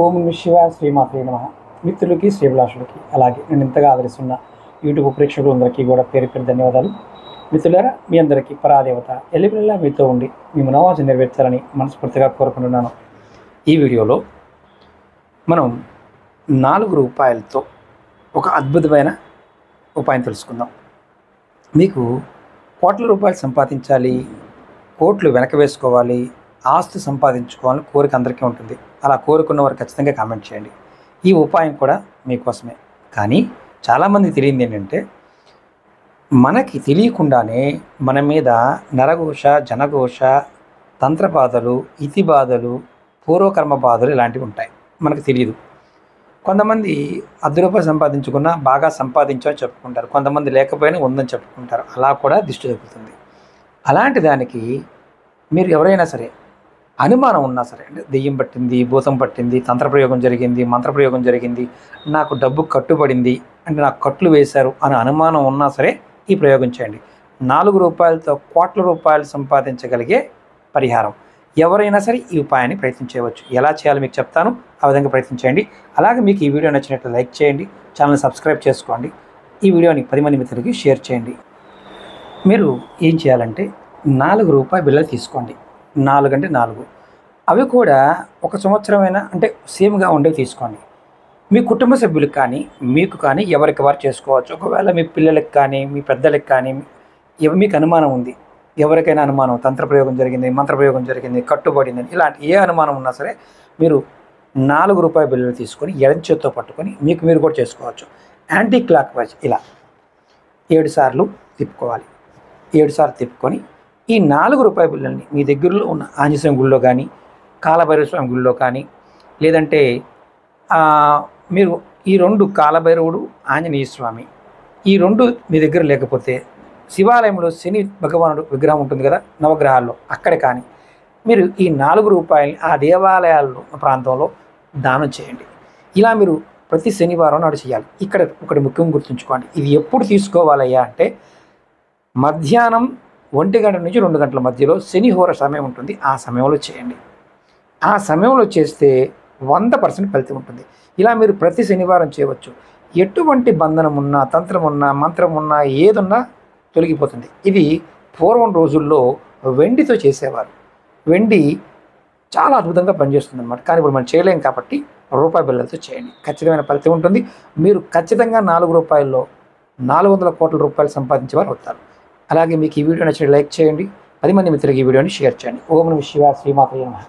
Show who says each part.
Speaker 1: ఓం శివ శ్రీమాత్రే నమః. మిత్రులకి శ్రీభిలాషులకి అలాగే నేను ఇంతగా ఆదరిస్తున్న యూట్యూబ్ ప్రేక్షకులందరికీ కూడా పేరు పేరు ధన్యవాదాలు. మిత్రులారా, మీ అందరికీ పరాదేవత ఎల్లిపిల్లా మీతో ఉండి మీ మనోవాంఛ నెరవేర్చాలని మనస్ఫూర్తిగా కోరుకుంటున్నాను. ఈ వీడియోలో మనం 4 రూపాయలతో ఒక అద్భుతమైన ఉపాయం తెలుసుకుందాం. మీకు కోట్ల రూపాయలు సంపాదించాలి, కోట్లు వెనక వేసుకోవాలి, ఆస్తి సంపాదించుకోవాలని కోరిక అందరికీ ఉంటుంది. అలా కోరుకున్న వారు ఖచ్చితంగా కామెంట్ చేయండి. ఈ ఉపాయం కూడా మీకోసమే. కానీ చాలామంది తెలియంది ఏంటంటే, మనకి తెలియకుండానే మన మీద నరఘోష, జనఘోష, తంత్రబాధలు, ఇతి బాధలు, పూర్వకర్మ బాధలు ఇలాంటివి ఉంటాయి. మనకు తెలియదు. కొంతమంది ₹10 సంపాదించుకున్నా బాగా సంపాదించామని చెప్పుకుంటారు. కొంతమంది లేకపోయినా ఉందని చెప్పుకుంటారు. అలా కూడా దిష్టి తగ్గుతుంది. అలాంటి దానికి మీరు ఎవరైనా సరే అనుమానం ఉన్నా సరే, అంటే దెయ్యం పట్టింది, భూతం పట్టింది, తంత్రప్రయోగం జరిగింది, మంత్రప్రయోగం జరిగింది, నాకు డబ్బు కట్టుబడింది, అంటే నాకు కట్లు వేశారు అని అనుమానం ఉన్నా సరే ఈ ప్రయోగం చేయండి. 4 రూపాయలతో కోట్ల రూపాయలు సంపాదించగలిగే పరిహారం. ఎవరైనా సరే ఈ ఉపాయాన్ని ప్రయత్నించవచ్చు. ఎలా చేయాలో మీకు చెప్తాను. ఆ విధంగా ప్రయత్నించండి. అలాగే మీకు ఈ వీడియో నచ్చినట్లు లైక్ చేయండి, ఛానల్ సబ్స్క్రైబ్ చేసుకోండి, ఈ వీడియోని 10 మంది మిత్రులకి షేర్ చేయండి. మీరు ఏం చేయాలంటే 4 రూపాయల బిళ్ళలు తీసుకోండి. 4 అంటే 4. అవి కూడా 1 సంవత్సరమైనా అంటే సేమ్గా ఉండేవి తీసుకోండి. మీ కుటుంబ సభ్యులకు కానీ మీకు కానీ ఎవరికి వారు చేసుకోవచ్చు. ఒకవేళ మీ పిల్లలకు కానీ మీ పెద్దలకు కానీ మీకు అనుమానం ఉంది, ఎవరికైనా అనుమానం తంత్రప్రయోగం జరిగింది, మంత్రప్రయోగం జరిగింది, కట్టుబడిందని ఇలాంటి ఏ అనుమానం ఉన్నా సరే మీరు 4 రూపాయల బిళ్ళలు తీసుకొని ఎడం చేత్తో పట్టుకొని మీకు మీరు కూడా చేసుకోవచ్చు. యాంటీ క్లాక్ వైజ్ ఇలా 7 సార్లు తిప్పుకోవాలి. 7 సార్లు తిప్పుకొని ఈ 4 రూపాయల బిళ్ళల్ని మీ దగ్గరలో ఉన్న ఆంజనేయ స్వామి గుళ్ళో కానీ, కాలభైరవ స్వామి గుళ్ళో కానీ, లేదంటే మీరు ఈ 2 కాలభైరవుడు, ఆంజనేయ స్వామి ఈ 2 మీ దగ్గర లేకపోతే శివాలయంలో శని భగవానుడు విగ్రహం ఉంటుంది కదా, నవగ్రహాల్లో అక్కడ కానీ మీరు ఈ 4 రూపాయలని ఆ దేవాలయాల్లో ప్రాంతంలో దానం చేయండి. ఇలా మీరు ప్రతి శనివారం నాడు చేయాలి. ఇక్కడ ఒకటి ముఖ్యం గుర్తుంచుకోండి. ఇది ఎప్పుడు తీసుకోవాలయ్యా అంటే మధ్యాహ్నం 1 గంట నుంచి 2 గంటల మధ్యలో శనిహోర సమయం ఉంటుంది. ఆ సమయంలో చేయండి. ఆ సమయంలో చేస్తే 100% ఫలితం ఉంటుంది. ఇలా మీరు ప్రతి శనివారం చేయవచ్చు. ఎటువంటి బంధనం ఉన్నా, తంత్రం ఉన్నా, మంత్రం ఉన్నా, ఏదున్నా తొలగిపోతుంది. ఇది పూర్వం రోజుల్లో వెండితో చేసేవారు. వెండి చాలా అద్భుతంగా పనిచేస్తుంది అన్నమాట. కానీ ఇప్పుడు మనం చేయలేం కాబట్టి రూపాయి బిళ్ళలతో చేయండి. ఖచ్చితమైన ఫలితం ఉంటుంది. మీరు ఖచ్చితంగా 4 రూపాయల్లో 400 కోట్ల రూపాయలు సంపాదించేవారు అవుతారు. అలాగే మీకు ఈ వీడియో నచ్చినట్లయితే లైక్ చేయండి, 10 మంది మిత్రులకు ఈ వీడియోని షేర్ చేయండి. ఓం నమః శివాయ శ్రీమాత్రే నమః.